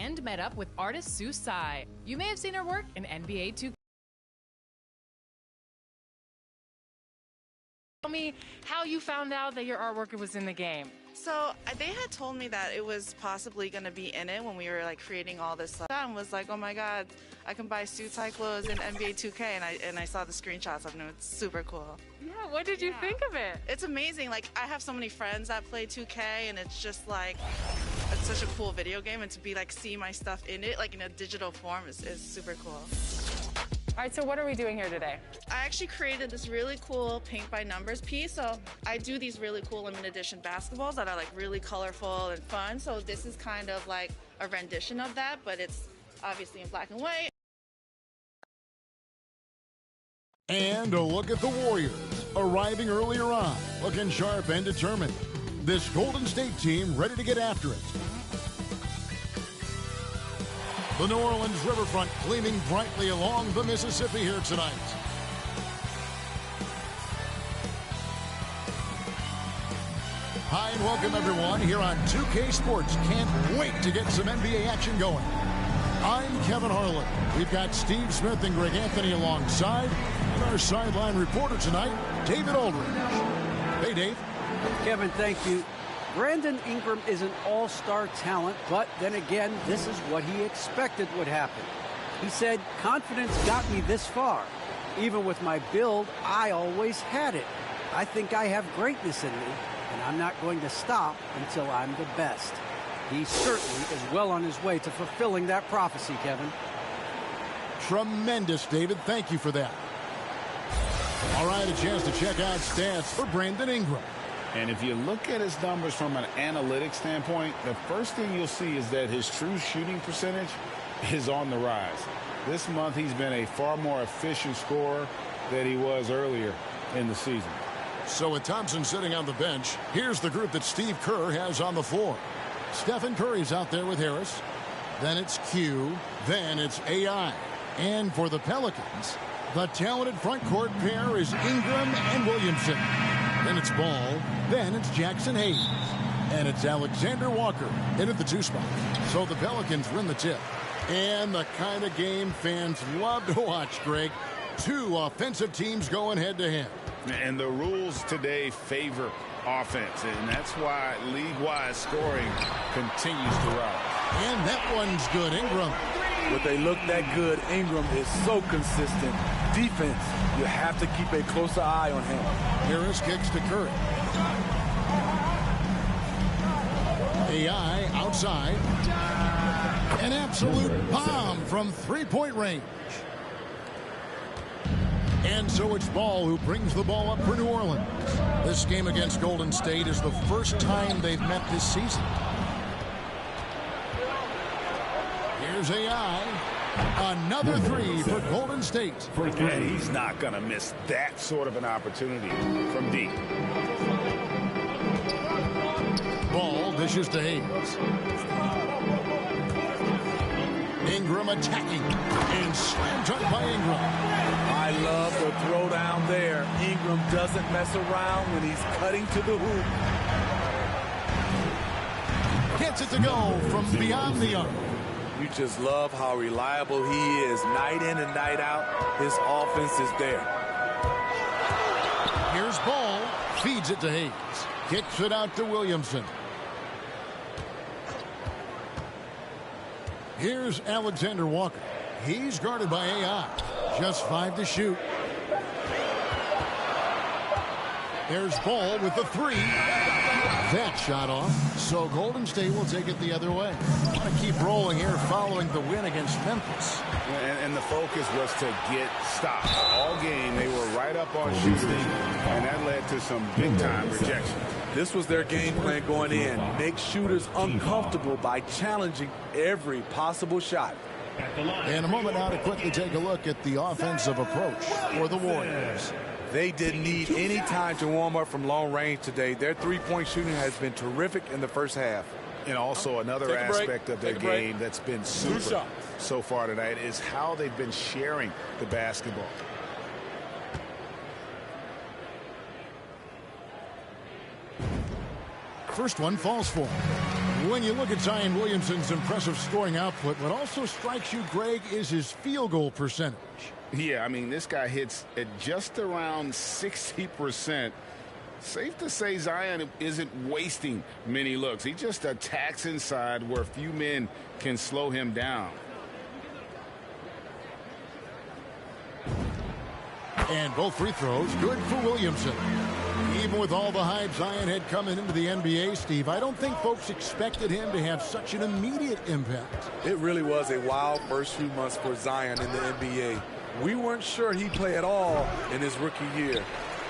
and met up with artist Sue Tsai. You may have seen her work in NBA 2K. Tell me how you found out that your artwork was in the game. So they had told me that it was possibly going to be in it when we were like creating all this stuff, and was like, oh my god, I can buy Sue Tsai clothes in NBA 2K, and I saw the screenshots of them. It's super cool. Yeah, what did you think of it? It's amazing. Like, I have so many friends that play 2K, and it's just like, it's such a cool video game, and to be like, see my stuff in it, like in a digital form is super cool. All right, so what are we doing here today? I actually created this really cool paint by numbers piece. So I do these really cool limited edition basketballs that are like really colorful and fun. So this is kind of like a rendition of that, but it's obviously in black and white. And a look at the Warriors, arriving earlier on, looking sharp and determined. This Golden State team ready to get after it. The New Orleans riverfront gleaming brightly along the Mississippi here tonight. Hi and welcome everyone here on 2K Sports. Can't wait to get some NBA action going. I'm Kevin Harlan. We've got Steve Smith and Greg Anthony alongside. And our sideline reporter tonight, David Aldridge. Hey, Dave. Kevin, thank you. Brandon Ingram is an all-star talent, but then again, this is what he expected would happen. He said, confidence got me this far. Even with my build, I always had it. I think I have greatness in me, and I'm not going to stop until I'm the best. He certainly is well on his way to fulfilling that prophecy, Kevin. Tremendous, David. Thank you for that. All right, a chance to check out stats for Brandon Ingram. And if you look at his numbers from an analytics standpoint, the first thing you'll see is that his true shooting percentage is on the rise. This month, he's been a far more efficient scorer than he was earlier in the season. So with Thompson sitting on the bench, here's the group that Steve Kerr has on the floor. Stephen Curry's out there with Harris. Then it's Q. Then it's AI. And for the Pelicans, the talented front court pair is Ingram and Williamson. Then it's Ball. Then it's Jackson Hayes. And it's Alexander Walker in at the 2 spot. So the Pelicans win the tip. And the kind of game fans love to watch, Greg. 2 offensive teams going head-to-head. And the rules today favor offense. And that's why league-wide scoring continues to rise. And that one's good. Ingram. But they look that good. Ingram is so consistent. Defense, you have to keep a closer eye on him. Harris kicks to Curry. AI outside. An absolute bomb from three-point range. And so it's Ball who brings the ball up for New Orleans. This game against Golden State is the first time they've met this season. Here's AI. Another 3 for Golden State. And he's not going to miss that sort of an opportunity from deep. Ball dishes to Hayes. Ingram attacking. And slam dunk by Ingram. I love the throwdown there. Ingram doesn't mess around when he's cutting to the hoop. Gets it to go from beyond the arc. You just love how reliable he is. Night in and night out, his offense is there. Here's Ball. Feeds it to Hayes. Kicks it out to Williamson. Here's Alexander Walker. He's guarded by AI. Just 5 to shoot. There's Ball with the 3. That shot off. So Golden State will take it the other way. Want to keep rolling here following the win against Memphis. And the focus was to get stops. All game, they were right up on shooting, and that led to some big-time rejection. This was their game plan going in. Make shooters uncomfortable by challenging every possible shot. In a moment now to quickly take a look at the offensive approach for the Warriors. They didn't need any time to warm up from long range today. Their three-point shooting has been terrific in the first half. And also another aspect of their game that's been super so far tonight is how they've been sharing the basketball. First one falls for him. When you look at Zion Williamson's impressive scoring output, what also strikes you, Greg, is his field goal percentage. Yeah, I mean, this guy hits at just around 60%. Safe to say Zion isn't wasting many looks. He just attacks inside where few men can slow him down. And both free throws good for Williamson. Even with all the hype Zion had coming into the NBA, Steve, I don't think folks expected him to have such an immediate impact. It really was a wild first few months for Zion in the NBA. We weren't sure he'd play at all in his rookie year.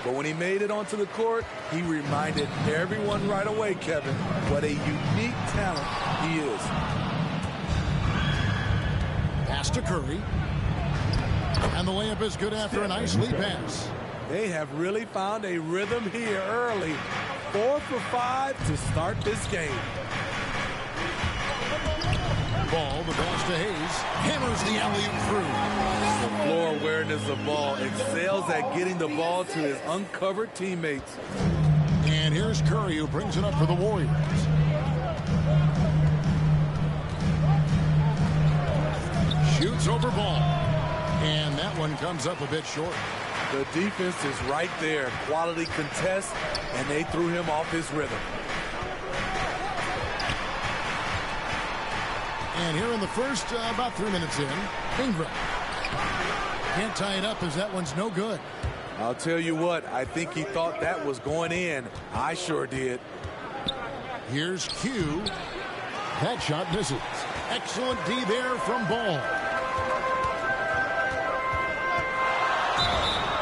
But when he made it onto the court, he reminded everyone right away, Kevin, what a unique talent he is. Pass to Curry. And the layup is good after a nice lead pass. They have really found a rhythm here early. 4 for 5 to start this game. Ball, the pass to Hayes. Hammers the alley-oop through. The floor awareness of Ball excels at getting the ball to his uncovered teammates. And here's Curry, who brings it up for the Warriors. Shoots over Ball. And that one comes up a bit short. The defense is right there. Quality contest, and they threw him off his rhythm. And here in the first, about 3 minutes in, Ingram. Can't tie it up as that one's no good. I'll tell you what, I think he thought that was going in. I sure did. Here's Q. That shot misses. Excellent D there from Ball.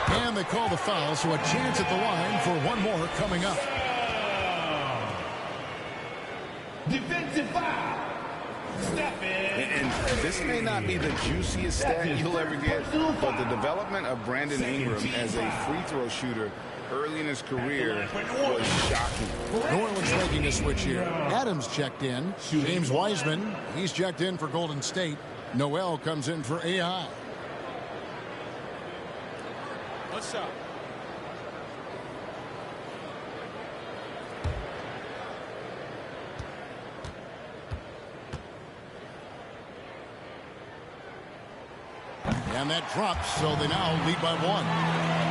And they call the foul, so a chance at the line for one more coming up. Defensive foul. And this may not be the juiciest stat you'll ever get, but the development of Brandon Ingram as a free throw shooter early in his career was shocking. New Orleans making a switch here. Adams checked in. James Wiseman, he's checked in for Golden State. Noel comes in for AI. What's up? And that drops, so they now lead by one.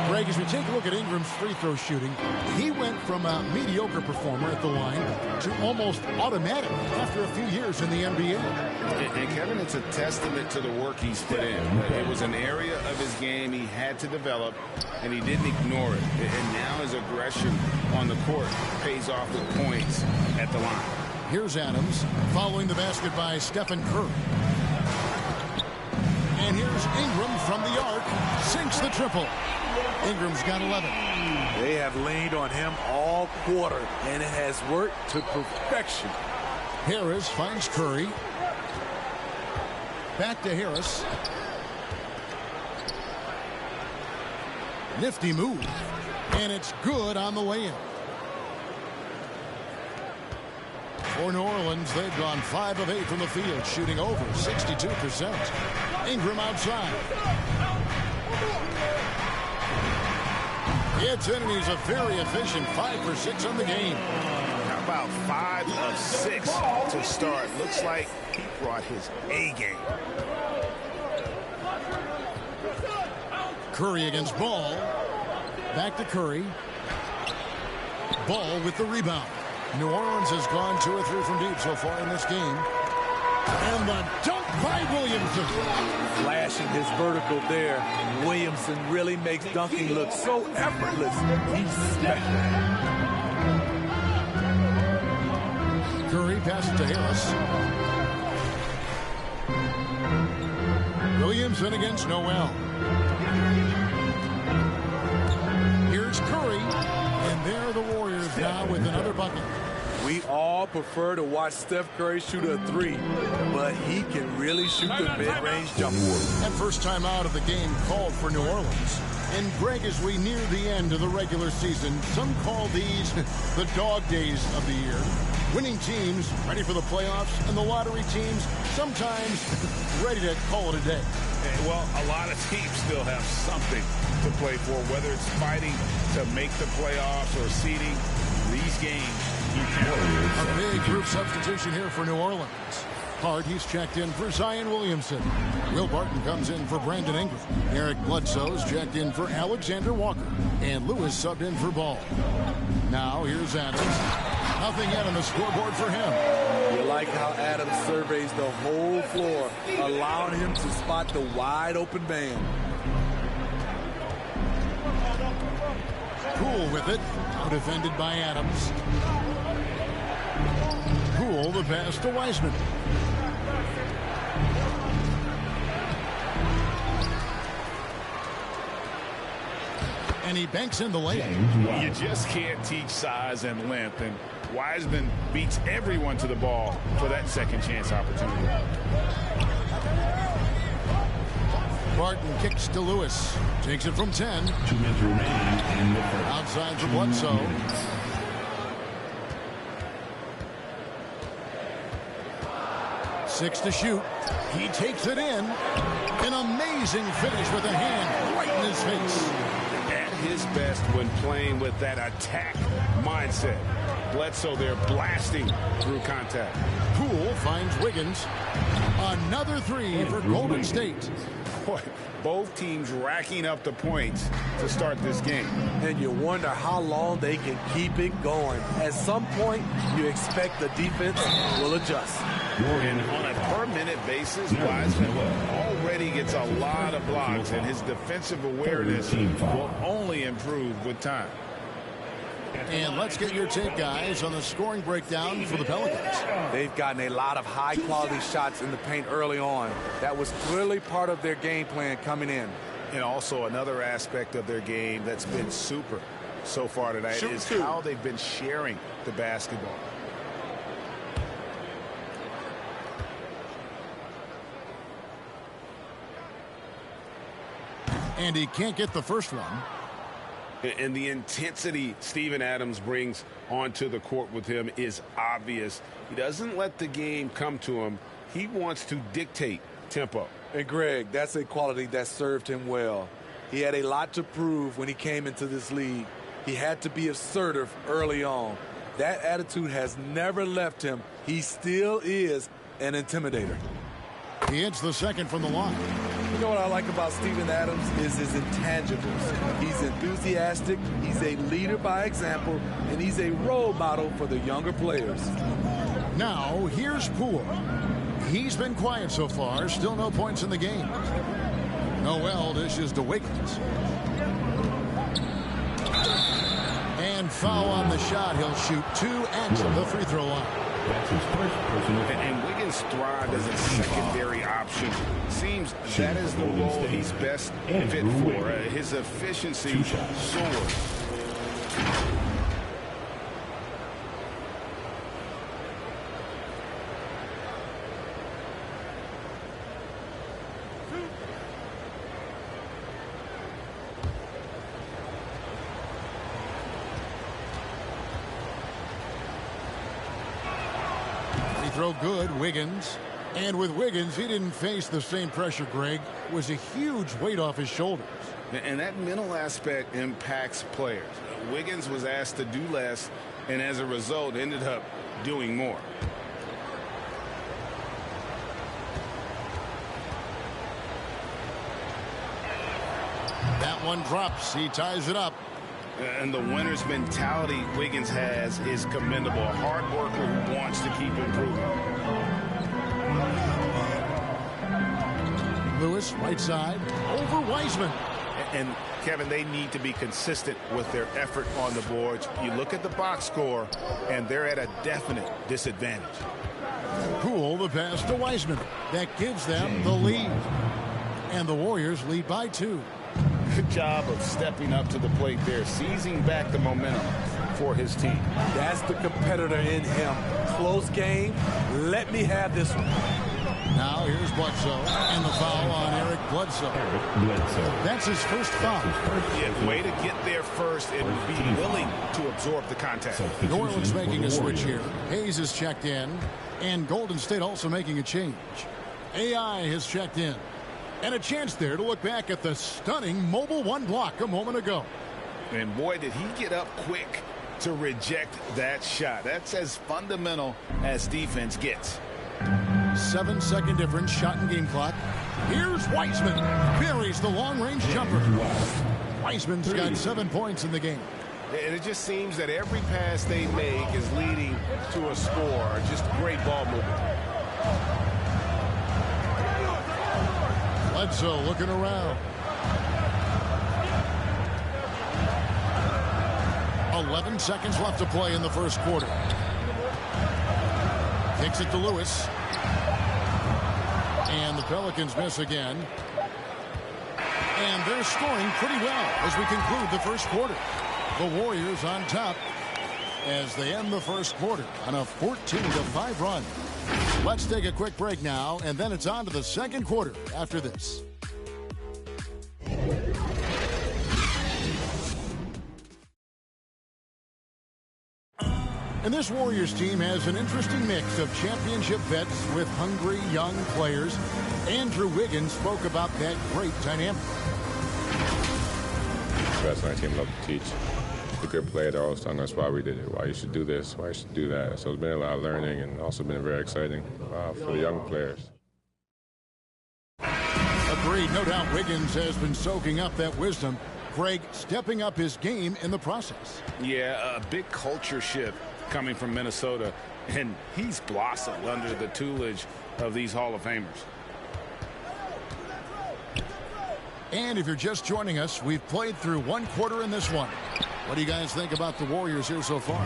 Greg, as we take a look at Ingram's free throw shooting, he went from a mediocre performer at the line to almost automatic after a few years in the NBA. And Kevin, it's a testament to the work he's put in. It was an area of his game he had to develop, and he didn't ignore it. And now his aggression on the court pays off with points at the line. Here's Adams following the basket by Stephen Curry. And here's Ingram from the arc. Sinks the triple. Ingram's got 11. They have leaned on him all quarter, and it has worked to perfection. Harris finds Curry. Back to Harris. Nifty move. And it's good on the way in. For New Orleans, they've gone 5 of 8 from the field, shooting over 62%. Ingram outside. Gets in, and he's a very efficient 5 for 6 on the game. How about 5 of 6 to start? Looks like he brought his A game. Curry against Ball. Back to Curry. Ball with the rebound. New Orleans has gone 2 or 3 from deep so far in this game. And the dunk by Williamson. Flashing his vertical there. Williamson really makes dunking look so effortless. He's special. Curry passes to Harris. Williamson against Noel. Here's Curry. And there are the Warriors now with another bucket. We all prefer to watch Steph Curry shoot a 3, but he can really shoot the mid-range jumper. That first time out of the game called for New Orleans. And Greg, as we near the end of the regular season, some call these the dog days of the year. Winning teams ready for the playoffs, and the lottery teams sometimes ready to call it a day. Well, a lot of teams still have something to play for, whether it's fighting to make the playoffs or seeding. These games A big group substitution here for New Orleans. Hart, he's checked in for Zion Williamson. Will Barton comes in for Brandon Ingram. Eric Bledsoe's checked in for Alexander Walker. And Lewis subbed in for Ball. Now here's Adams. Nothing yet on the scoreboard for him. You like how Adams surveys the whole floor, allowing him to spot the wide open man. Poole with it. Now defended by Adams. Poole the pass to Wiseman. And he banks in the layup. You just can't teach size and length, and Wiseman beats everyone to the ball for that second chance opportunity. Barton kicks to Lewis. Takes it from 10. 2 minutes remaining in the first. Outside for Bledsoe. Six to shoot. He takes it in. An amazing finish with a hand right in his face. At his best when playing with that attack mindset. Bledsoe there blasting through contact. Poole finds Wiggins. Another three for Golden State. Boy, both teams racking up the points to start this game. And you wonder how long they can keep it going. At some point, you expect the defense will adjust. And on a per-minute basis, Wiseman already gets a lot of blocks, and his defensive awareness will only improve with time. And let's get your take, guys, on the scoring breakdown for the Pelicans. They've gotten a lot of high-quality shots in the paint early on. That was clearly part of their game plan coming in. And also another aspect of their game that's been super so far tonight is how they've been sharing the basketball. And he can't get the first one. And the intensity Steven Adams brings onto the court with him is obvious. He doesn't let the game come to him. He wants to dictate tempo. And Greg, that's a quality that served him well. He had a lot to prove when he came into this league. He had to be assertive early on. That attitude has never left him. He still is an intimidator. He hits the second from the line. You know what I like about Steven Adams is his intangibles. He's enthusiastic, he's a leader by example, and he's a role model for the younger players. Now, here's Poole. He's been quiet so far, still no points in the game. Noel dishes to Wiggins. And foul on the shot. He'll shoot two at the free throw line. That's his first personal. And Wiggins thrived as a secondary option. Seems that is the role he's best fit for. His efficiency soars. Throw good, Wiggins. And with Wiggins, he didn't face the same pressure, Greg. It was a huge weight off his shoulders. And that mental aspect impacts players. Wiggins was asked to do less, and as a result, ended up doing more. That one drops. He ties it up. And the winner's mentality Wiggins has is commendable. A hard worker who wants to keep improving. Lewis, right side, over Wiseman. And, Kevin, they need to be consistent with their effort on the boards. You look at the box score, and they're at a definite disadvantage. Poole, the pass to Wiseman. That gives them the lead. And the Warriors lead by 2. Good job of stepping up to the plate there, seizing back the momentum for his team. That's the competitor in him. Close game. Let me have this one. Now here's Bledsoe, and the foul on Eric Bledsoe. That's his first foul. Yeah, way to get there first and be willing to absorb the contact. New Orleans making a switch here. Hayes is checked in, and Golden State also making a change. AI has checked in. And a chance there to look back at the stunning mobile one block a moment ago. And boy, did he get up quick to reject that shot. That's as fundamental as defense gets. 7-second difference, shot and game clock. Here's Wiseman. Buries the long-range jumper. Wiseman's got 7 points in the game. And it just seems that every pass they make is leading to a score. Just great ball movement. Bledsoe looking around. 11 seconds left to play in the first quarter. Kicks it to Lewis. And the Pelicans miss again. And they're scoring pretty well as we conclude the first quarter. The Warriors on top as they end the first quarter on a 14-5 run. Let's take a quick break now, and then it's on to the second quarter after this. And this Warriors team has an interesting mix of championship vets with hungry young players. Andrew Wiggins spoke about that great dynamic. Best on our team love to teach. The good player, they're always telling us why we did it, why you should do this, why you should do that. So it's been a lot of learning and also been very exciting for the young players. Agreed. No doubt Wiggins has been soaking up that wisdom. Greg stepping up his game in the process. Yeah, a big culture shift coming from Minnesota, and he's blossomed under the tutelage of these Hall of Famers. And if you're just joining us, we've played through one quarter in this one. What do you guys think about the Warriors here so far?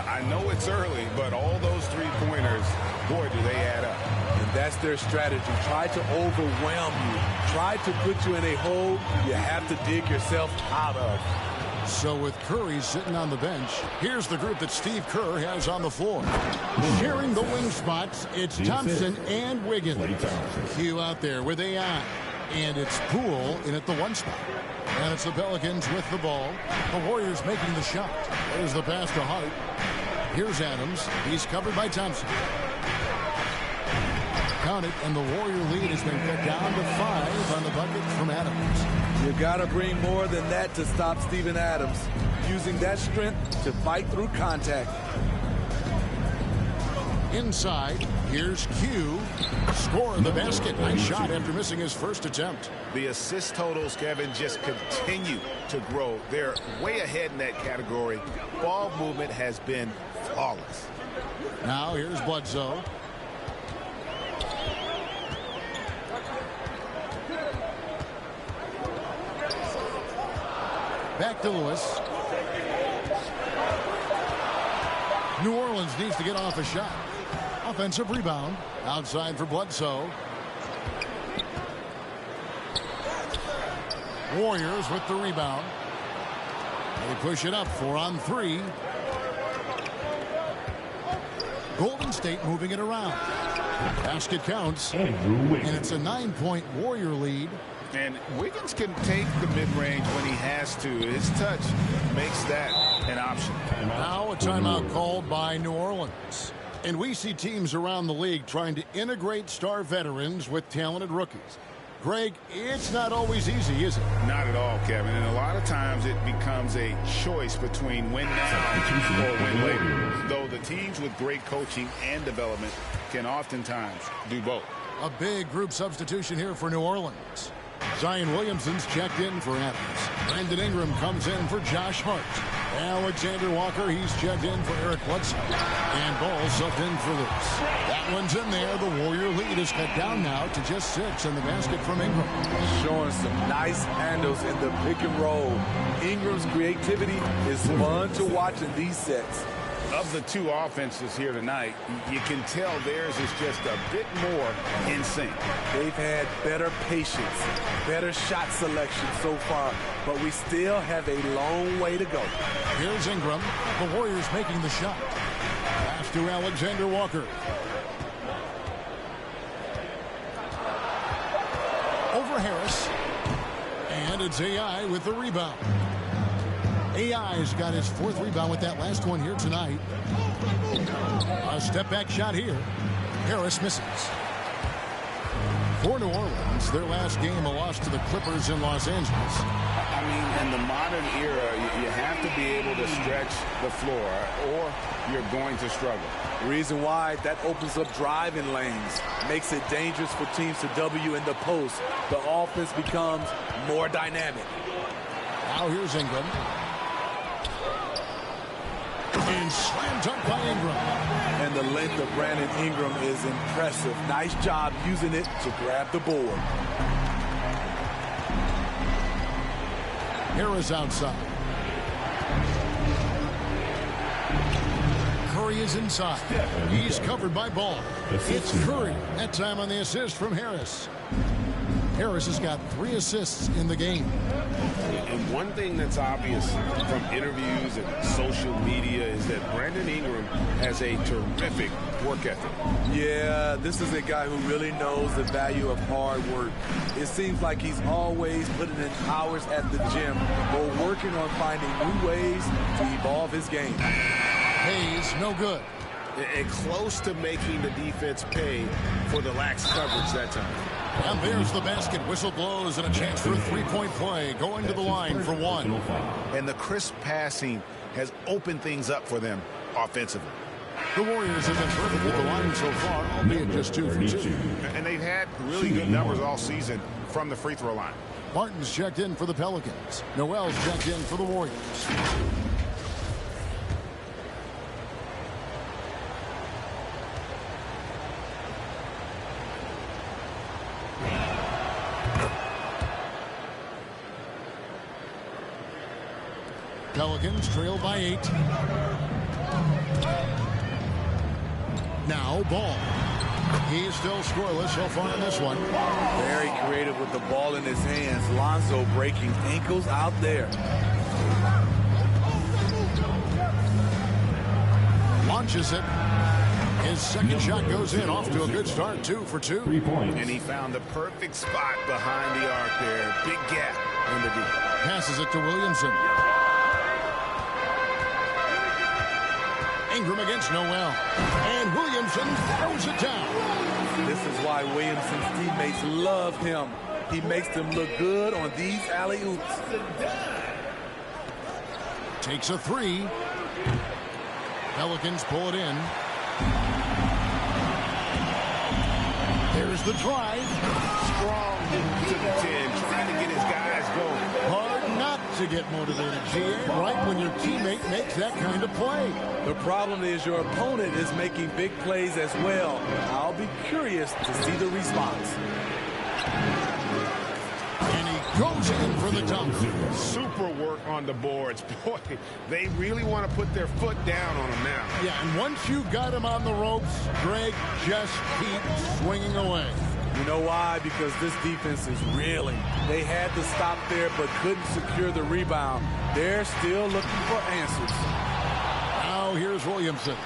I know it's early, but all those three-pointers, boy, do they add up. And that's their strategy. Try to overwhelm you. Try to put you in a hole you have to dig yourself out of. So with Curry sitting on the bench, here's the group that Steve Kerr has on the floor. Sharing the wing spots, it's Thompson and Wiggins. Q out there with AI. And it's Poole in at the one spot. And it's the Pelicans with the ball. The Warriors making the shot. There's the pass to Hart. Here's Adams. He's covered by Thompson. Count it, and the Warrior lead has been cut down to 5 on the bucket from Adams. You got to bring more than that to stop Steven Adams. Using that strength to fight through contact. Inside, here's Q. Score the basket. Nice shot after missing his first attempt. The assist totals, Kevin, just continue to grow. They're way ahead in that category. Ball movement has been flawless. Now here's Bledsoe. Back to Lewis. New Orleans needs to get off a shot. Offensive rebound. Outside for Bledsoe. Warriors with the rebound. They push it up 4 on 3. Golden State moving it around. Basket counts. And it's a 9-point Warrior lead. And Wiggins can take the mid-range when he has to. His touch makes that an option. Now a timeout called by New Orleans. And we see teams around the league trying to integrate star veterans with talented rookies. Greg, it's not always easy, is it? Not at all, Kevin. And a lot of times it becomes a choice between win now or win later. Though the teams with great coaching and development can oftentimes do both. A big group substitution here for New Orleans. Zion Williamson's checked in for Adams. Brandon Ingram comes in for Josh Hart. Alexander Walker, he's checked in for Eric Bledsoe. And Ball subbed in for Lewis. That one's in there. The Warrior lead is cut down now to just 6 in the basket from Ingram. Showing some nice handles in the pick and roll. Ingram's creativity is fun to watch in these sets. Of the two offenses here tonight, you can tell theirs is just a bit more in sync. They've had better patience, better shot selection so far, but we still have a long way to go. Here's Ingram. The Warriors making the shot. Pass to Alexander Walker. Over Harris. And it's AI with the rebound. AI's got his 4th rebound with that last one here tonight. A step back shot here. Harris misses. For New Orleans, their last game, a loss to the Clippers in Los Angeles. I mean, in the modern era, you have to be able to stretch the floor or you're going to struggle. The reason why, that opens up driving lanes, makes it dangerous for teams to W in the post. The offense becomes more dynamic. Now here's Ingram. And slam dunk by Ingram. And the length of Brandon Ingram is impressive. Nice job using it to grab the board. Harris outside. Curry is inside. He's covered by Ball. It's Curry. That time on the assist from Harris. Harris has got 3 assists in the game. And one thing that's obvious from interviews and social media is that Brandon Ingram has a terrific work ethic. Yeah, this is a guy who really knows the value of hard work. It seems like he's always putting in hours at the gym or working on finding new ways to evolve his game. Hayes, no good. And close to making the defense pay for the lax coverage that time. And there's the basket. Whistle blows and a chance for a three-point play. Going to the line for 1. And the crisp passing has opened things up for them offensively. The Warriors have been perfect with the line so far, albeit just 2 for 2. And they've had really good numbers all season from the free throw line. Martin's checked in for the Pelicans. Noel's checked in for the Warriors. Pelicans trail by 8. Now Ball. He's still scoreless so far in this one. Very creative with the ball in his hands. Lonzo breaking ankles out there. Launches it. His second shot goes in. Off to a good start. 2 for 2. 3 points. And he found the perfect spot behind the arc there. Big gap in the D. Passes it to Williamson. Ingram against Noel. And Williamson throws it down. This is why Williamson's teammates love him. He makes them look good on these alley-oops. Takes a 3. Pelicans pull it in. There's the drive. Strong to the 10, trying to get his guys going. Hard not to get motivated, GA, right when your teammate makes that kind of play. The problem is your opponent is making big plays as well. I'll be curious to see the response. And he goes in for the dunk. Super work on the boards. Boy, they really want to put their foot down on him now. Yeah, and once you got him on the ropes, Greg, just keep swinging away. You know why? Because this defense is reeling. They had to stop there but couldn't secure the rebound. They're still looking for answers. Now here's Williamson.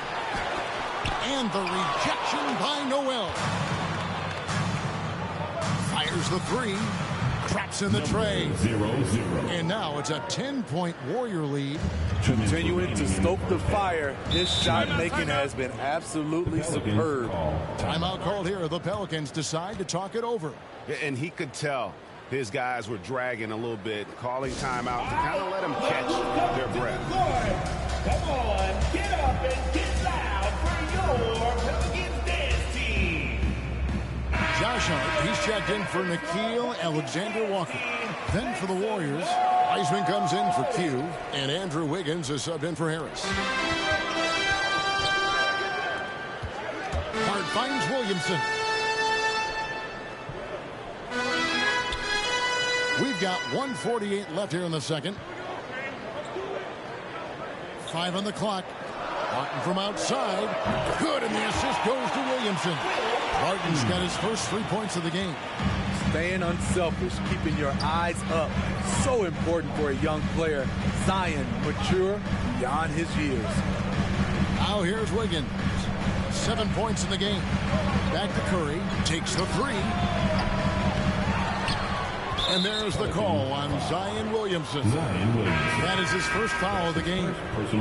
And the rejection by Noel. Fires the 3. Traps in the tray. 0-0. And now it's a 10-point Warrior lead. Continuing to stoke the fire, his shot making has been absolutely superb. Timeout called here. The Pelicans decide to talk it over. And he could tell his guys were dragging a little bit, calling timeout to kind of let them catch their breath. Come on, get up and get loud for your Pelicans dance team. Josh Hart, he's checked in for Nickeil Alexander-Walker. Then for the Warriors, Heisman comes in for Q, and Andrew Wiggins is subbed in for Harris. Hart finds Williamson. We've got 1:48 left here in the second. 5 on the clock. Martin from outside. Good, and the assist goes to Williamson. Martin's got his first 3 points of the game. Staying unselfish, keeping your eyes up. So important for a young player. Zion, mature beyond his years. Now here's Wiggins. 7 points in the game. Back to Curry. Takes the 3. And there's the call on Zion Williamson. That is his first foul of the game.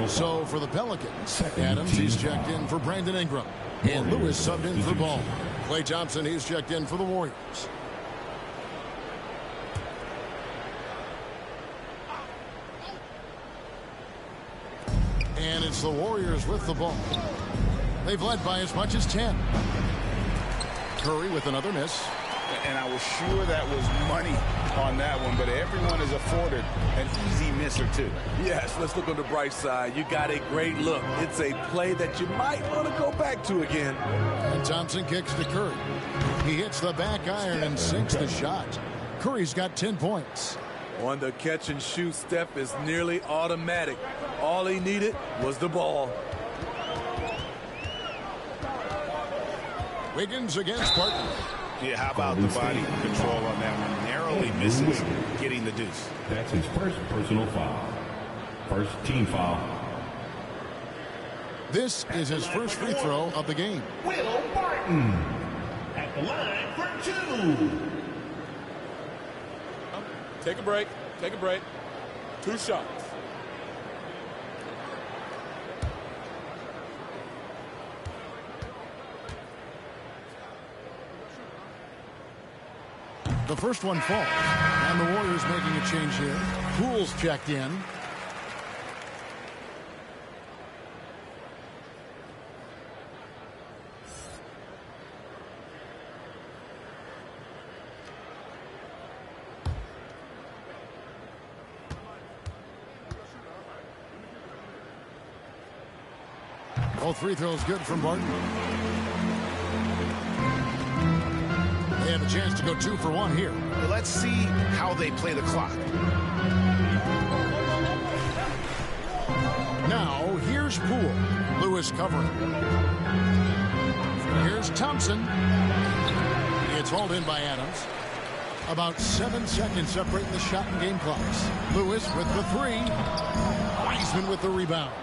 So for the Pelicans, Adams, he's checked in for Brandon Ingram. And Lewis subbed in for Ball. Klay Thompson, he's checked in for the Warriors. And it's the Warriors with the ball. They've led by as much as 10. Curry with another miss. And I was sure that was money on that one, but everyone is afforded an easy miss or two. Yes, let's look on the bright side. You got a great look. It's a play that you might want to go back to again. And Thompson kicks to Curry. He hits the back iron and sinks the shot. Curry's got 10 points. On the catch and shoot, Steph is nearly automatic. All he needed was the ball. Wiggins against Barton. Yeah, how about the body control on that one? Narrowly misses getting the deuce. That's his first personal foul. First team foul. This is his first free throw of the game. Will Barton at the line for 2. Take a break. Take a break. 2 shots. The first one falls, and the Warriors making a change here. Poole's checked in. Both free throws good from Barton. They have a chance to go 2 for 1 here. Let's see how they play the clock. Now, here's Poole. Lewis covering. Here's Thompson. It's hauled in by Adams. About 7 seconds separating the shot and game clocks. Lewis with the 3. Wiseman with the rebound.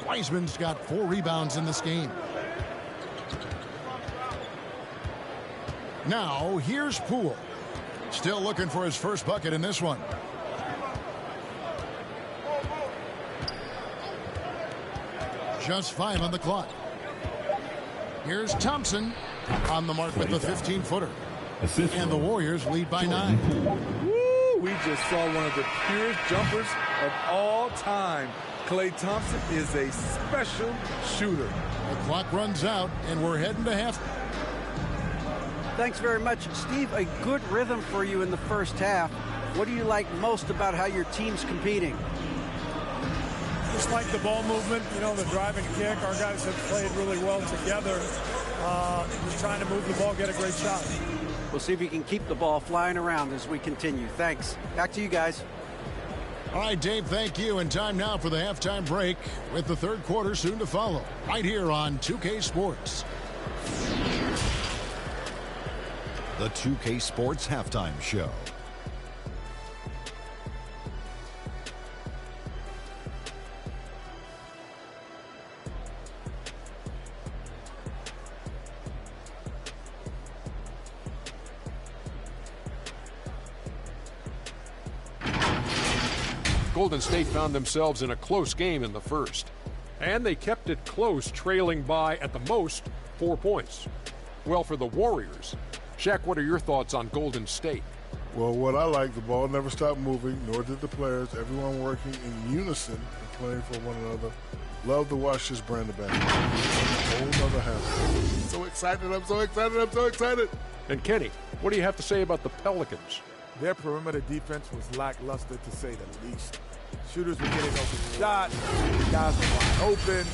Wiseman's got 4 rebounds in this game. Now, here's Poole. Still looking for his first bucket in this one. Just 5 on the clock. Here's Thompson on the mark with the 15-footer. And the Warriors lead by 9. Woo! We just saw one of the purest jumpers of all time. Klay Thompson is a special shooter. The clock runs out, and we're heading to half. Thanks very much, Steve. A good rhythm for you in the first half. What do you like most about how your team's competing? Just like the ball movement, you know, the drive and kick. Our guys have played really well together. Just trying to move the ball, get a great shot. We'll see if you can keep the ball flying around as we continue. Thanks. Back to you guys. All right, Dave, thank you. And time now for the halftime break with the third quarter soon to follow. Right here on 2K Sports. The 2K Sports Halftime Show. Golden State found themselves in a close game in the first, and they kept it close, trailing by at the most 4 points. Well, for the Warriors, Shaq, what are your thoughts on Golden State? Well, what I like, the ball never stopped moving, nor did the players. Everyone working in unison and playing for one another. Love to watch this brand of basketball. Whole other half. So excited, I'm so excited, I'm so excited. And Kenny, what do you have to say about the Pelicans? Their perimeter defense was lackluster, to say the least. Shooters were getting open shots. Guys were wide open.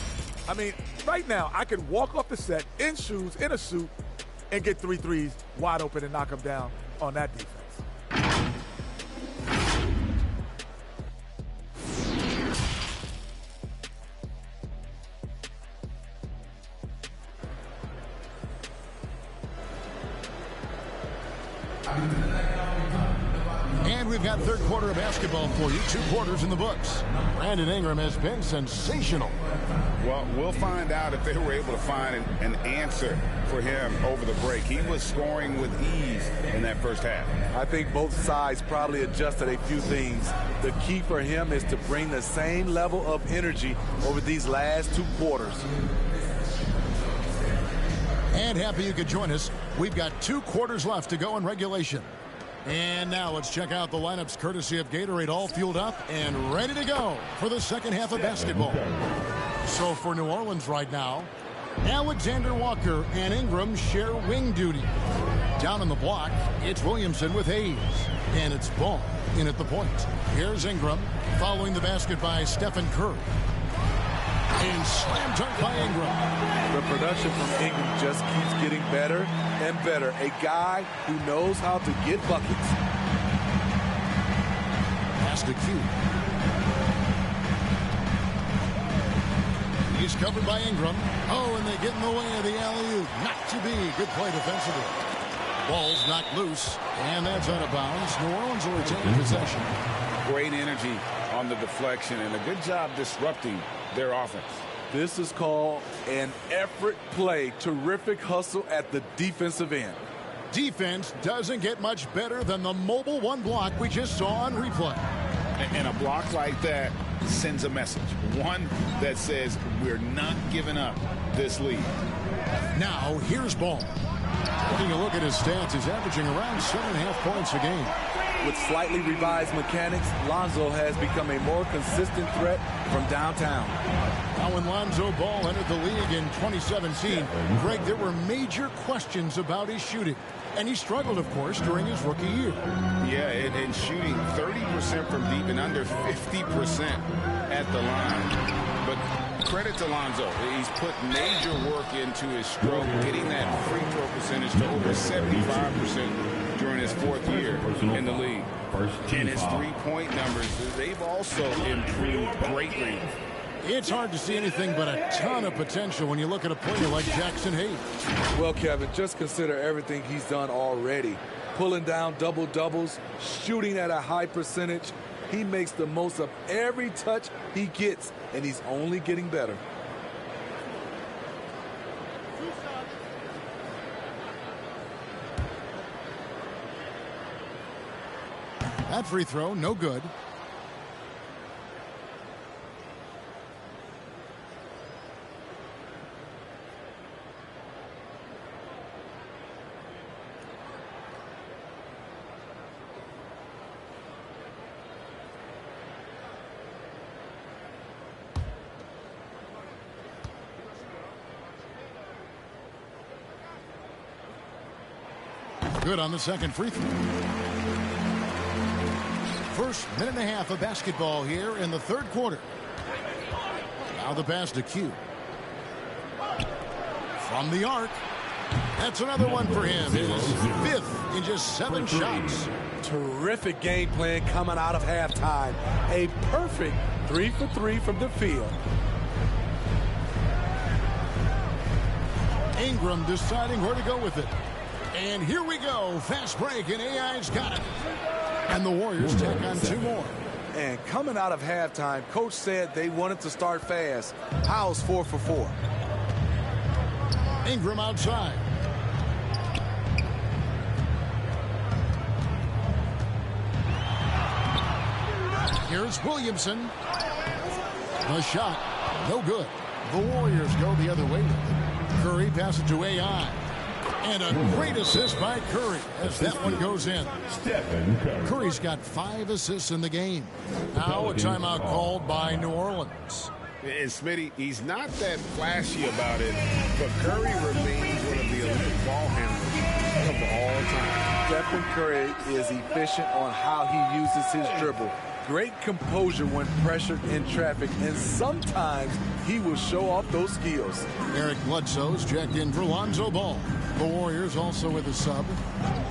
I mean, right now, I could walk off the set in shoes, in a suit, and get 3 threes wide open and knock them down on that defense. And we've got third quarter of basketball for you. 2 quarters in the books. Brandon Ingram has been sensational. Well, we'll find out if they were able to find an answer for him over the break. He was scoring with ease in that first half. I think both sides probably adjusted a few things. The key for him is to bring the same level of energy over these last 2 quarters. And happy you could join us. We've got 2 quarters left to go in regulation. And now let's check out the lineups courtesy of Gatorade, all fueled up and ready to go for the second half of basketball. So for New Orleans right now, Alexander Walker and Ingram share wing duty. Down on the block, it's Williamson with Hayes. And it's Ball in at the point. Here's Ingram following the basket by Stephen Curry. And slam dunk by Ingram. The production from Ingram just keeps getting better and better. A guy who knows how to get buckets. Pass to Q. He's covered by Ingram. Oh, and they get in the way of the alley-oop. Not to be. Good play defensively. Ball's knocked loose, and that's out of bounds. New Orleans will retain possession. Great energy on the deflection and a good job disrupting their offense. This is called an effort play. Terrific hustle at the defensive end. Defense doesn't get much better than the mobile one block we just saw on replay. And a block like that sends a message. One that says we're not giving up this lead. Now, here's Ball. Taking a look at his stats, he's averaging around 7.5 points a game. With slightly revised mechanics, Lonzo has become a more consistent threat from downtown. Now when Lonzo Ball entered the league in 2017, Greg, there were major questions about his shooting. And he struggled, of course, during his rookie year. Yeah, and shooting 30% from deep and under 50% at the line. But credit to Lonzo. He's put major work into his stroke, getting that free throw percentage to over 75% during his 4th year in the league. And his three-point numbers, they've also improved greatly. It's hard to see anything but a ton of potential when you look at a player like Jackson Hayes. Well, Kevin, just consider everything he's done already. Pulling down double-doubles, shooting at a high percentage. He makes the most of every touch he gets, and he's only getting better. That free throw, no good. Good on the second free throw. First minute and a half of basketball here in the 3rd quarter. Now the pass to Q. From the arc. That's another one for him. His 5th in just 7 shots. Terrific game plan coming out of halftime. A perfect 3 for 3 from the field. Ingram deciding where to go with it. And here we go. Fast break, and AI's got it. And the Warriors take on 2 more. And coming out of halftime, Coach said they wanted to start fast. How's 4 for 4? Ingram outside. Here's Williamson. The shot, no good. The Warriors go the other way. Curry passes to AI. And a great assist by Curry as that one goes in. Curry's got 5 assists in the game. Now a timeout called by New Orleans. And Smitty, he's not that flashy about it, but Curry remains one of the elite ball handlers of all time. Stephen Curry is efficient on how he uses his dribble. Great composure when pressured in traffic, and sometimes he will show off those skills. Eric Bledsoe's checked in for Lonzo Ball. The Warriors also with a sub.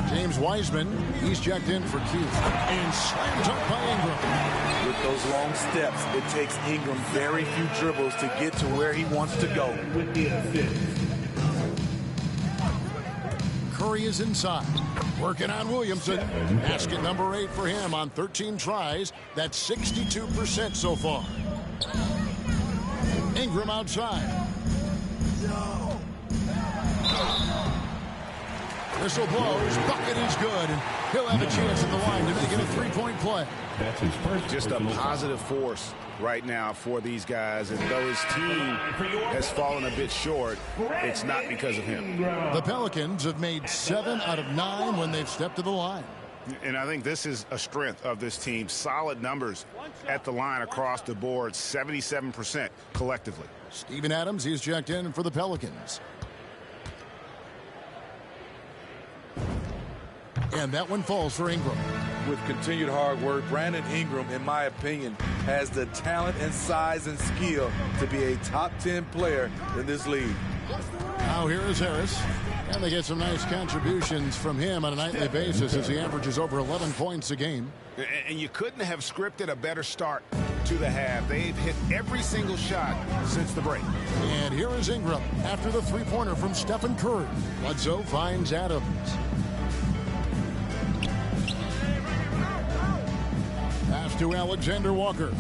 James Wiseman, he's checked in for Q. And slammed up by Ingram. With those long steps, it takes Ingram very few dribbles to get to where he wants to go. Curry is inside. Working on Williamson. Basket number 8 for him on 13 tries. That's 62% so far. Ingram outside. Whistle blows. Bucket is good. He'll have a chance at the line to make it a three-point play. That's his first. Just a positive force right now for these guys. And though his team has fallen a bit short, it's not because of him. The Pelicans have made 7 out of 9 when they've stepped to the line. And I think this is a strength of this team. Solid numbers at the line across the board, 77% collectively. Steven Adams, he's checked in for the Pelicans. And that one falls for Ingram. With continued hard work, Brandon Ingram, in my opinion, has the talent and size and skill to be a top 10 player in this league. Now here is Harris. And they get some nice contributions from him on a nightly basis as he averages over 11 points a game. And you couldn't have scripted a better start to the half. They've hit every single shot since the break. And here is Ingram after the three-pointer from Stephen Curry. Bledsoe finds Adams. Pass to Alexander Walker.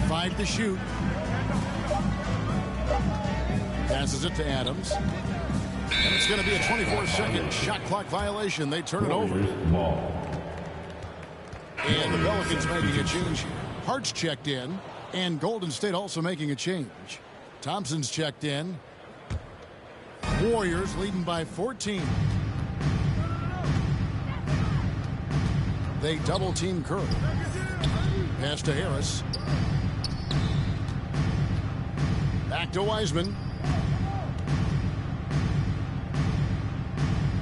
5 to shoot. Passes it to Adams. And it's going to be a 24-second shot clock violation. They turn it over. And the Pelicans making a change here. Hart's checked in. And Golden State also making a change. Thompson's checked in. Warriors leading by 14. They double-team Curry. Pass to Harris. Back to Wiseman.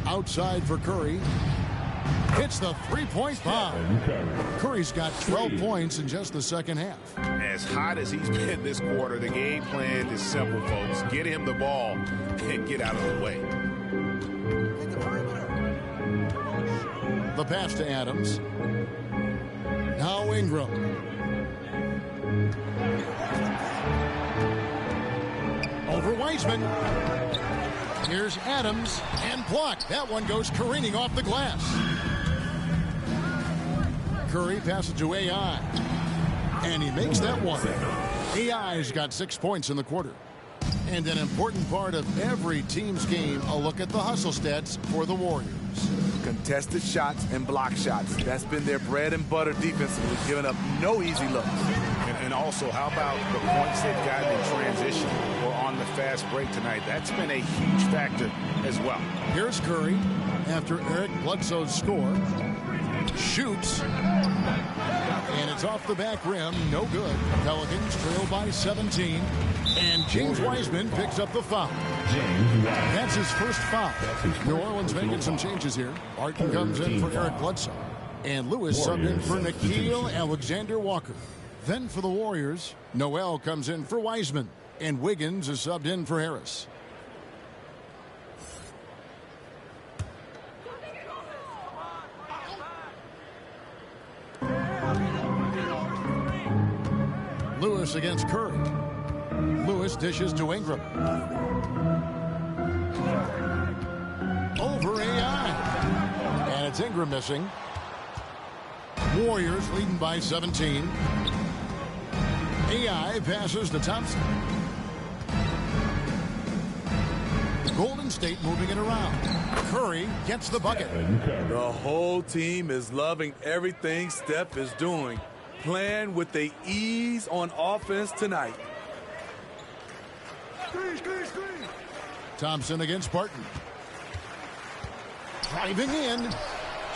Outside for Curry. Hits the three-point bomb. Curry's got 12 points in just the second half. As hot as he's been this quarter, the game plan is simple, folks. Get him the ball and get out of the way. The pass to Adams. Now Ingram. Over Wiseman. Here's Adams and blocked. That one goes careening off the glass. Curry passes to AI. And he makes that one. AI's got 6 points in the quarter. And an important part of every team's game, a look at the hustle stats for the Warriors. Contested shots and block shots. That's been their bread and butter defensively, giving up no easy looks. And also, how about the points they've gotten in transition or on the fast break tonight? That's been a huge factor as well. Here's Curry after Eric Bledsoe's score. Shoots. And it's off the back rim. No good. Pelicans trail by 17. And James Wiseman picks up the foul. That's his first foul. New Orleans making some changes here. Barton comes in for Eric Bledsoe. And Lewis subbed in for Nickeil Alexander-Walker. Then for the Warriors, Noel comes in for Wiseman. And Wiggins is subbed in for Harris. Lewis against Curry. Lewis dishes to Ingram. Over AI. And it's Ingram missing. Warriors leading by 17. AI passes to Thompson. Golden State moving it around. Curry gets the bucket. The whole team is loving everything Steph is doing. Playing with the ease on offense tonight. Thompson against Barton. Driving in.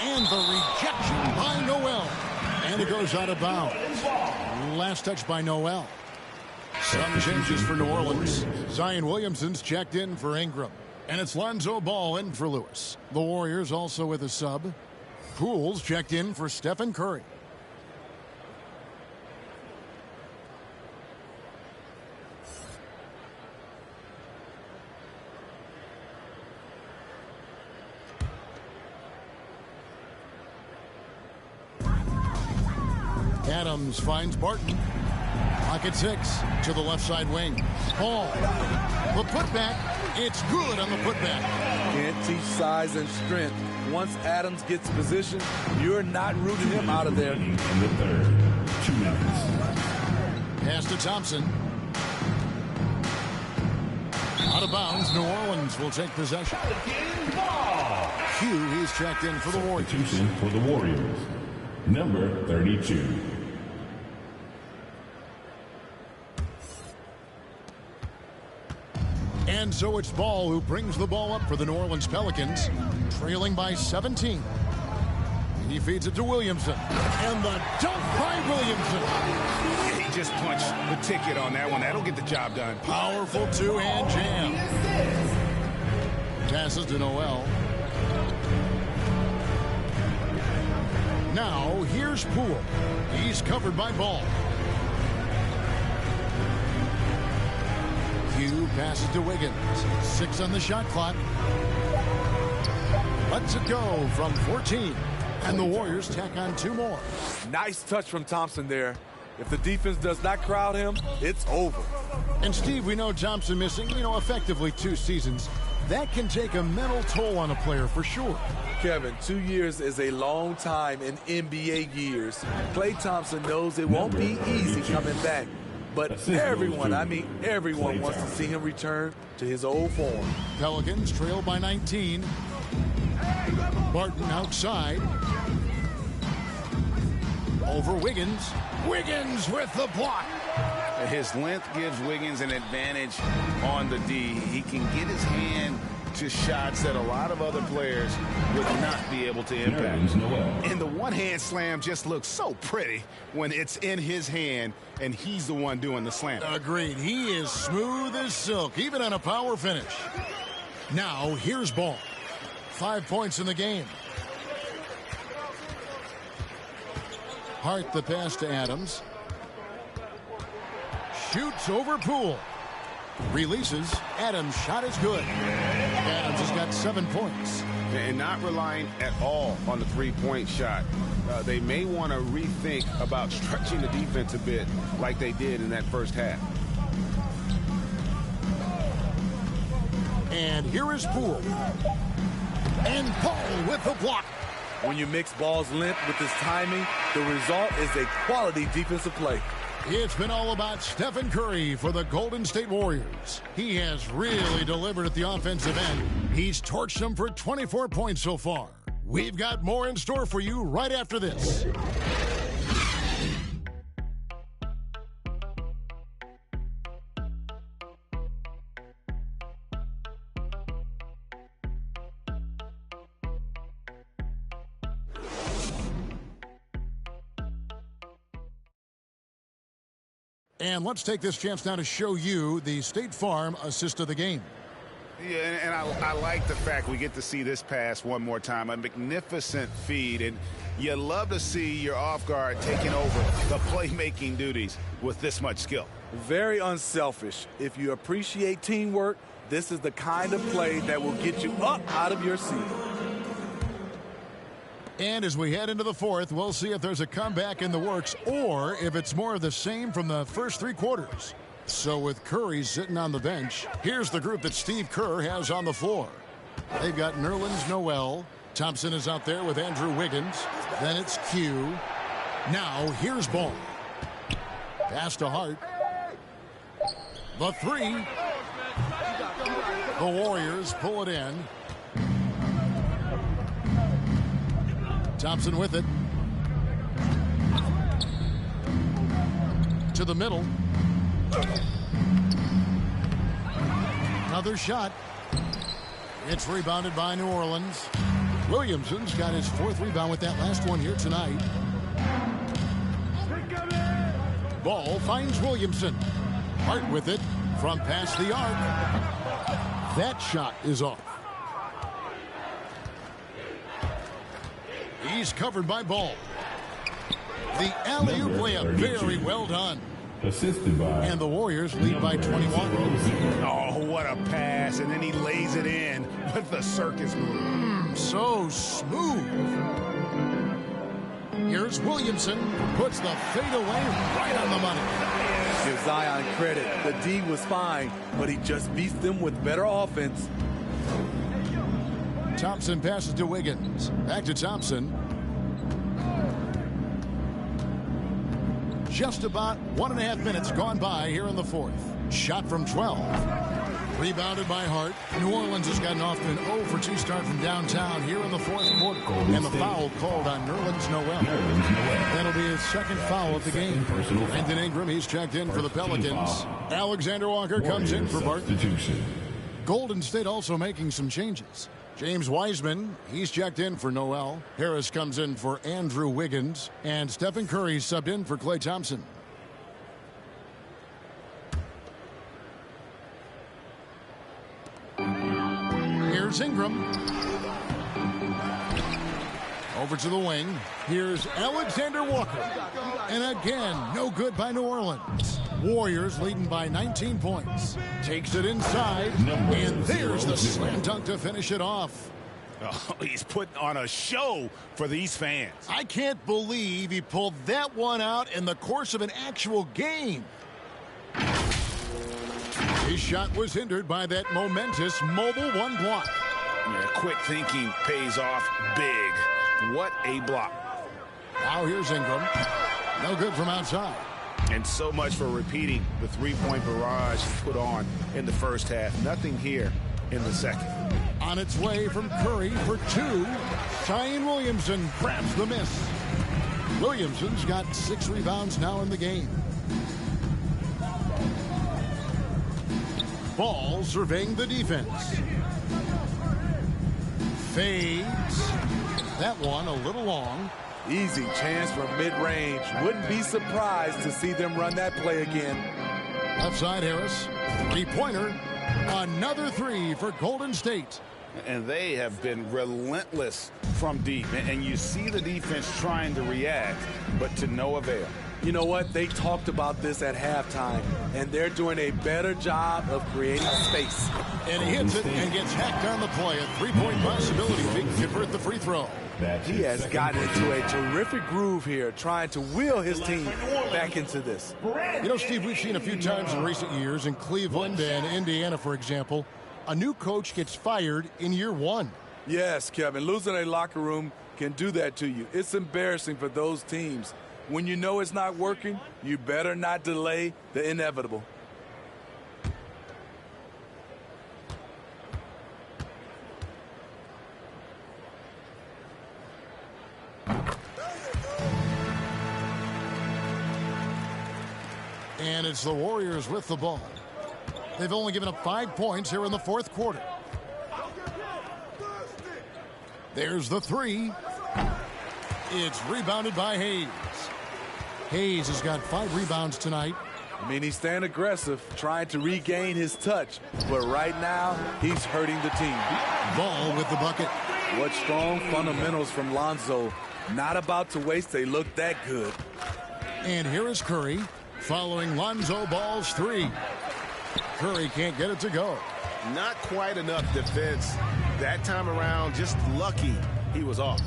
And the rejection by Noel. And it goes out of bounds. Last touch by Noel. Some changes for New Orleans. Zion Williamson's checked in for Ingram. And it's Lonzo Ball in for Lewis. The Warriors also with a sub. Poole's checked in for Stephen Curry. Adams finds Barton. Pocket 6 to the left side wing. Ball. The putback. It's good on the putback. Can't teach size and strength. Once Adams gets position, you're not rooting him out of there. In the third, 2 minutes. Pass to Thompson. Out of bounds. New Orleans will take possession. Q. He's checked in for the Warriors. Substitution for the Warriors. Number 32. And so it's Ball who brings the ball up for the New Orleans Pelicans, trailing by 17. He feeds it to Williamson. And the dunk by Williamson. He just punched the ticket on that one. That'll get the job done. Powerful two-hand jam. Passes to Noel. Now here's Poole. He's covered by Ball. Q passes to Wiggins. 6 on the shot clock. Lets it go from 14. And the Warriors tack on 2 more. Nice touch from Thompson there. If the defense does not crowd him, it's over. And Steve, we know Thompson missing, effectively 2 seasons. That can take a mental toll on a player for sure. Kevin, 2 years is a long time in NBA years. Klay Thompson knows it won't be easy coming back. But everyone wants to see him return to his old form. Pelicans trail by 19. Barton outside. Over Wiggins. Wiggins with the block. His length gives Wiggins an advantage on the D. He can get his hand to shots that a lot of other players would not be able to impact. And the one-hand slam just looks so pretty when it's in his hand and he's the one doing the slam. Agreed. He is smooth as silk, even on a power finish. Now, here's Ball. 5 points in the game. Hart the pass to Adams. Shoots over Poole. Releases. Adams' shot is good. Adams has got 7 points. And not relying at all on the three-point shot. They may want to rethink about stretching the defense a bit like they did in that first half. And here is Poole. And Ball with the block. When you mix Ball's length with his timing, the result is a quality defensive play. It's been all about Stephen Curry for the Golden State Warriors. He has really delivered at the offensive end. He's torched them for 24 points so far. We've got more in store for you right after this. And let's take this chance now to show you the State Farm assist of the game. Yeah, and I like the fact we get to see this pass one more time. A magnificent feed, and you love to see your off guard taking over the playmaking duties with this much skill. Very unselfish. If you appreciate teamwork, this is the kind of play that will get you up out of your seat. And as we head into the fourth, we'll see if there's a comeback in the works or if it's more of the same from the first 3 quarters. So with Curry sitting on the bench, here's the group that Steve Kerr has on the floor. They've got Nerlens Noel. Thompson is out there with Andrew Wiggins. Then it's Q. Now here's Ball. Pass to Hart. The 3. The Warriors pull it in. Thompson with it. To the middle. Another shot. It's rebounded by New Orleans. Williamson's got his 4th rebound with that last one here tonight. Ball finds Williamson. Hart with it from past the arc. That shot is off. He's covered by Ball. The alley-oop layup, very well done. Assisted by. And the Warriors lead by 21. Oh, what a pass. And then he lays it in with the circus move. So smooth. Here's Williamson. Puts the fadeaway right on the money. Give Zion credit. The D was fine, but he just beats them with better offense. Thompson passes to Wiggins. Back to Thompson. Just about 1.5 minutes gone by here in the fourth. Shot from 12. Rebounded by Hart. New Orleans has gotten off to an 0 for 2 start from downtown here in the fourth quarter. And the foul called on Nerlens Noel. That'll be his second foul of the game. Brandon Ingram, he's checked in for the Pelicans. Alexander Walker comes in for Barton. Golden State also making some changes. James Wiseman, he's checked in for Noel. Harris comes in for Andrew Wiggins. And Stephen Curry subbed in for Klay Thompson. Here's Ingram. Over to the wing. Here's Alexander Walker. And again, no good by New Orleans. Warriors leading by 19 points. Takes it inside. And there's the slam dunk to finish it off. Oh, he's putting on a show for these fans. I can't believe he pulled that one out in the course of an actual game. His shot was hindered by that momentous mobile one block. Yeah, quick thinking pays off big. What a block. Now here's Ingram. No good from outside. And so much for repeating the three-point barrage put on in the first half. Nothing here in the second. On its way from Curry for 2. Zion Williamson grabs the miss. Williamson's got 6 rebounds now in the game. Ball surveying the defense. Fades. That one a little long. Easy chance from mid-range. Wouldn't be surprised to see them run that play again. Left side Harris. 3-pointer. Another 3 for Golden State. And they have been relentless from deep. And you see the defense trying to react, but to no avail. You know what? They talked about this at halftime, and they're doing a better job of creating space. And he hits it and gets hacked on the play. A 3-point possibility if he can convert the free throw. He has gotten into a terrific groove here, trying to wheel his team back into this. You know, Steve, we've seen a few times in recent years in Cleveland and Indiana, for example, a new coach gets fired in year 1. Yes, Kevin, losing a locker room can do that to you. It's embarrassing for those teams. When you know it's not working, you better not delay the inevitable. And it's the Warriors with the ball. They've only given up 5 points here in the fourth quarter. There's the 3. It's rebounded by Hayes. Hayes has got 5 rebounds tonight. I mean, he's staying aggressive, trying to regain his touch. But right now, he's hurting the team. Ball with the bucket. What strong fundamentals from Lonzo. Not about to waste. They look that good. And here is Curry following Lonzo Ball's 3. Curry can't get it to go. Not quite enough defense that time around. Just lucky he was off.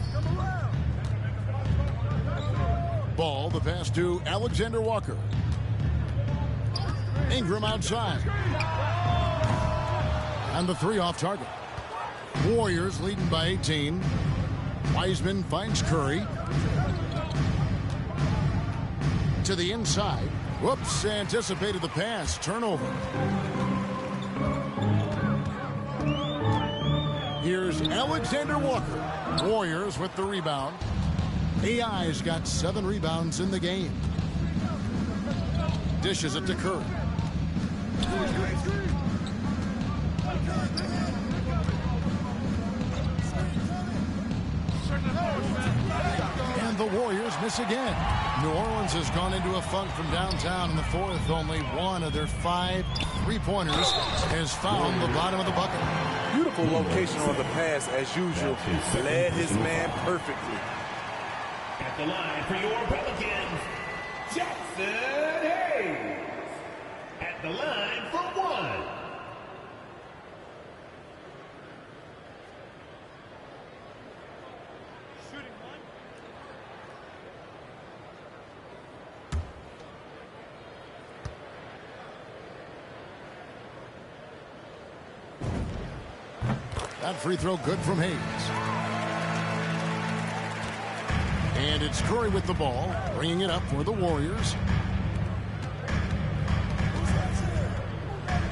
Ball, the pass to Alexander Walker. Ingram outside. And the 3 off target. Warriors leading by 18. Wiseman finds Curry. To the inside. Whoops, anticipated the pass. Turnover. Here's Alexander Walker. Warriors with the rebound. AI's got 7 rebounds in the game. Dishes it to Curry. And the Warriors miss again. New Orleans has gone into a funk from downtown in the fourth. Only one of their 5 3-pointers has found the bottom of the bucket. Beautiful location on the pass as usual. Led his man perfectly. At the line for your Pelicans, Jackson Hayes. At the line for 1. That free throw good from Hayes. And it's Curry with the ball, bringing it up for the Warriors.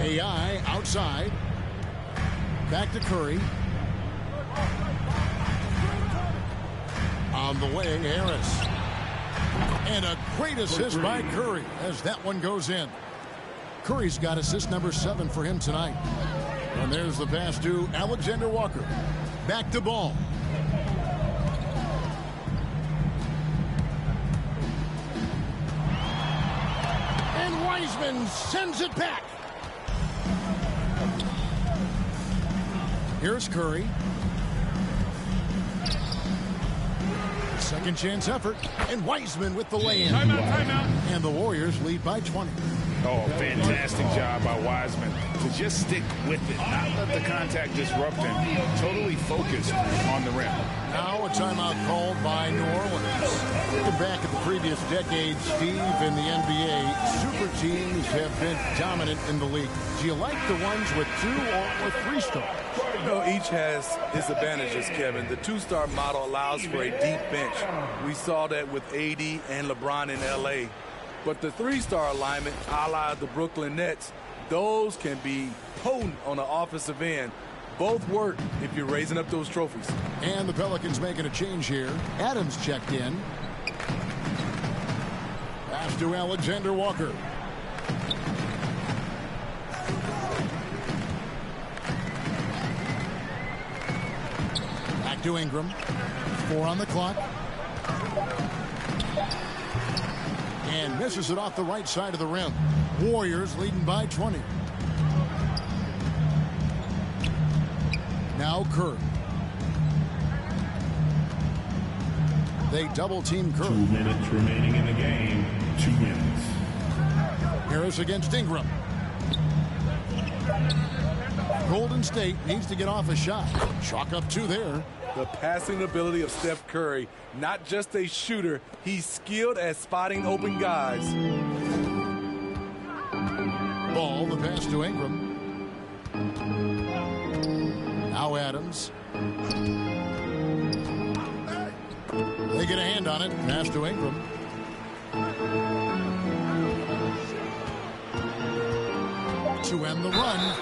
AI outside. Back to Curry. On the way, Harris. And a great assist by Curry as that one goes in. Curry's got assist number 7 for him tonight. And there's the pass to Alexander Walker. Back to Ball. And Wiseman sends it back. Here's Curry. Second chance effort. And Wiseman with the lay-in. Timeout. And the Warriors lead by 20. Oh, fantastic job by Wiseman to just stick with it, not let the contact disrupt him. Totally focused on the rim. Now a timeout called by New Orleans. Looking back at the previous decade, Steve, in the NBA, super teams have been dominant in the league. Do you like the ones with 2 or 3 stars? You know, each has its advantages, Kevin. The 2-star model allows for a deep bench. We saw that with AD and LeBron in LA. But the 3-star alignment, a la the Brooklyn Nets, those can be potent on the offensive end. Both work if you're raising up those trophies. And the Pelicans making a change here. Adams checked in. Pass to Alexander Walker. Back to Ingram. 4 on the clock. And misses it off the right side of the rim. Warriors leading by 20. Now Kerr. They double team Kerr. 2 minutes remaining in the game. 2 minutes. Harris against Ingram. Golden State needs to get off a shot. Chalk up 2 there. The passing ability of Steph Curry, not just a shooter, he's skilled at spotting open guys. Ball, the pass to Ingram. Now Adams. They get a hand on it. Pass to Ingram. To end the run.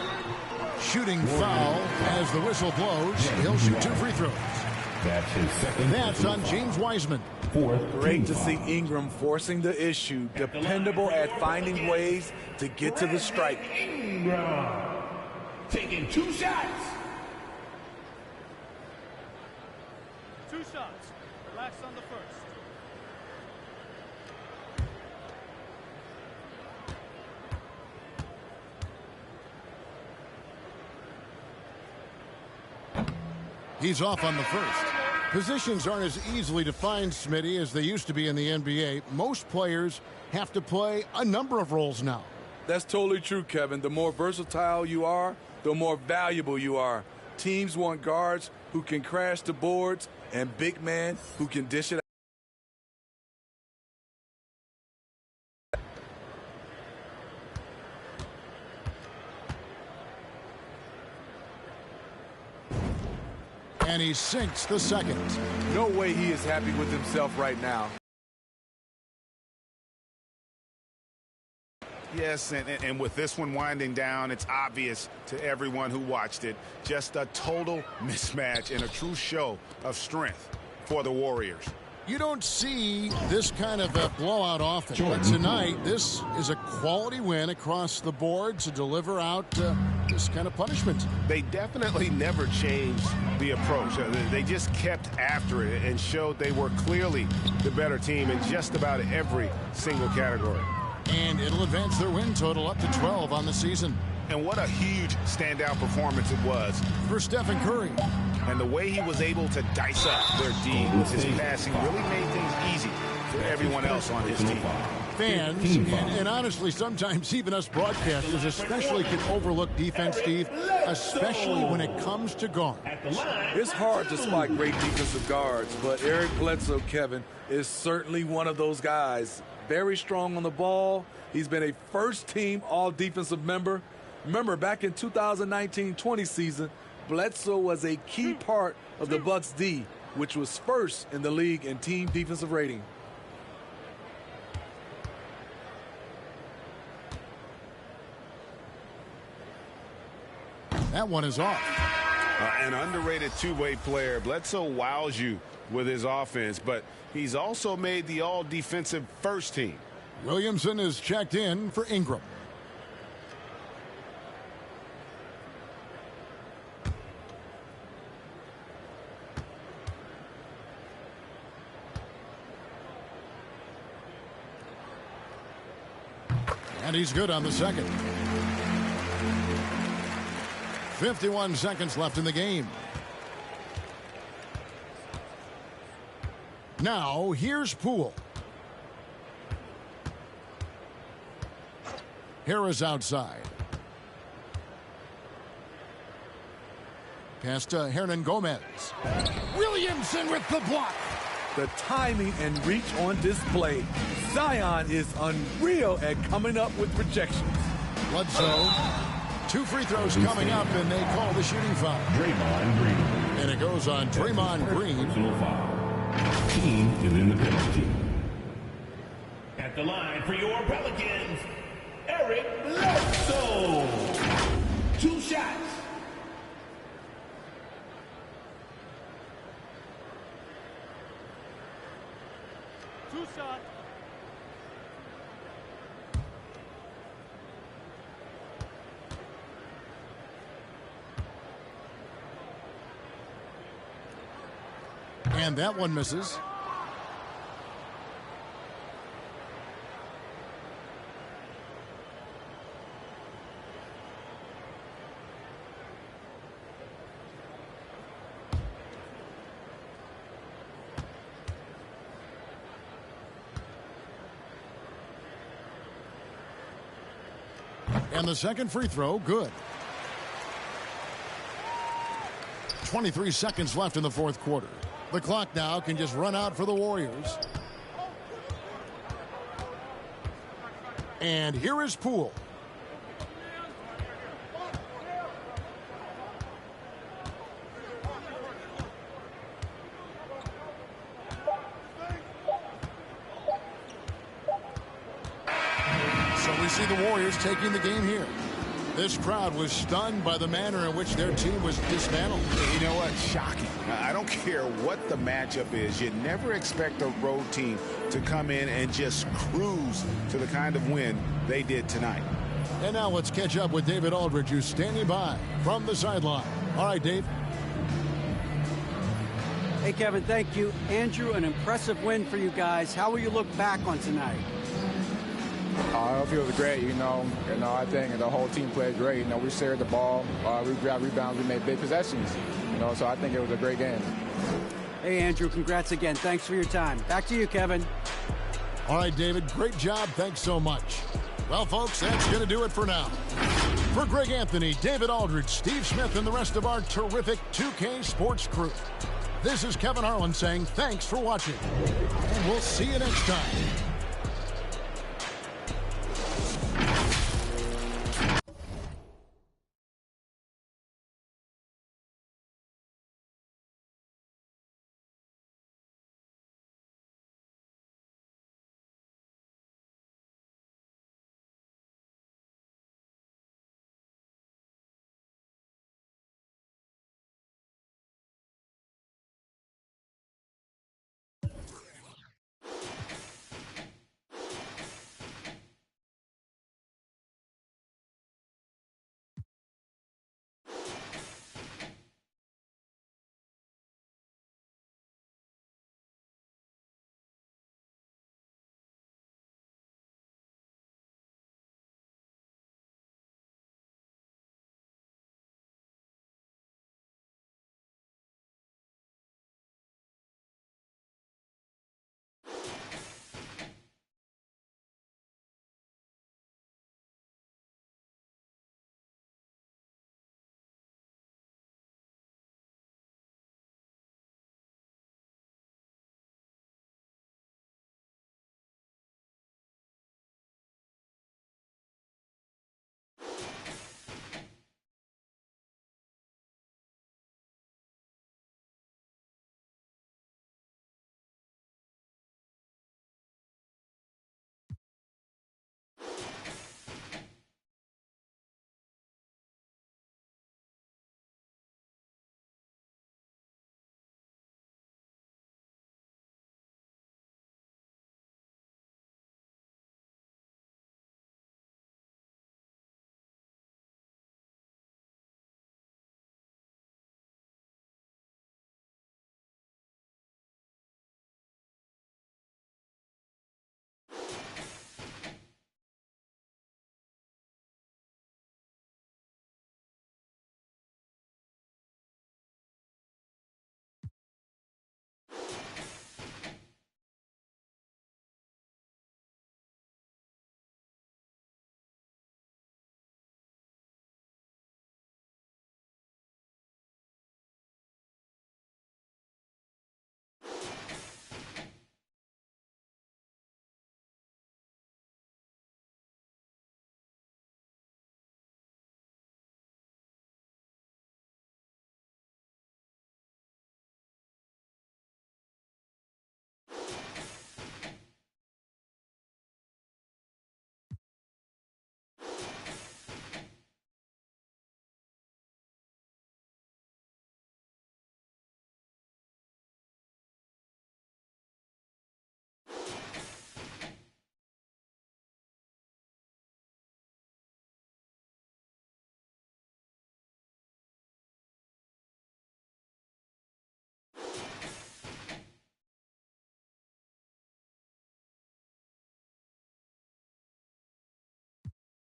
Shooting foul as the whistle blows. He'll shoot 2 free throws. That's his second. That's on James Wiseman. Great to see Ingram forcing the issue. Dependable at finding ways to get to the stripe. Ingram taking 2 shots. 2 shots. Relax on the first. He's off on the first. Positions aren't as easily defined, Smitty, as they used to be in the NBA. Most players have to play a number of roles now. That's totally true, Kevin. The more versatile you are, the more valuable you are. Teams want guards who can crash the boards and big men who can dish it out. And he sinks the second. No way he is happy with himself right now. Yes, and with this one winding down, it's obvious to everyone who watched it. Just a total mismatch and a true show of strength for the Warriors. You don't see this kind of a blowout often. But tonight, this is a quality win across the board to deliver out this kind of punishment. They definitely never changed the approach. They just kept after it and showed they were clearly the better team in just about every single category. And it'll advance their win total up to 12 on the season. And what a huge standout performance it was for Stephen Curry. And the way he was able to dice up their D with his passing really made things easy for everyone else on his team. Fans, and honestly, sometimes even us broadcasters especially can overlook defense, Steve, especially when it comes to guard. It's hard to spot great defensive guards, but Eric Bledsoe, Kevin, is certainly one of those guys. Very strong on the ball. He's been a first-team all-defensive member. Remember, back in 2019-20 season, Bledsoe was a key part of the Bucks' D, which was first in the league in team defensive rating. That one is off. An underrated two-way player. Bledsoe wows you with his offense, but he's also made the all-defensive first team. Williamson is checked in for Ingram. And he's good on the second. 51 seconds left in the game. Now, here's Poole. Harris outside. Pass to Hernan Gomez. Williamson with the block. The timing and reach on display. Zion is unreal at coming up with projections. Bledsoe. 2 free throws coming up, and they call the shooting foul. Draymond Green. And it goes on Draymond Green. Personal foul. Team is in the penalty. At the line for your Pelicans, Eric Bledsoe. 2 shots. And that one misses. And the second free throw, good. 23 seconds left in the fourth quarter. The clock now can just run out for the Warriors. And here is Poole. So we see the Warriors taking the game here. This crowd was stunned by the manner in which their team was dismantled. You know what? Shocking. I don't care what the matchup is. You never expect a road team to come in and just cruise to the kind of win they did tonight. And now let's catch up with David Aldridge, who's standing by from the sideline. All right, Dave. Hey, Kevin, thank you. Andrew, an impressive win for you guys. How will you look back on tonight? It feels great, I think the whole team played great. We shared the ball, we grabbed rebounds, we made big possessions, so I think it was a great game. Hey, Andrew, congrats again. Thanks for your time. Back to you, Kevin. All right, David, great job. Thanks so much. Well, folks, that's going to do it for now. For Greg Anthony, David Aldridge, Steve Smith, and the rest of our terrific 2K Sports crew, this is Kevin Harlan saying thanks for watching, and we'll see you next time.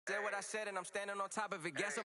Said what I said and I'm standing on top of it. Guess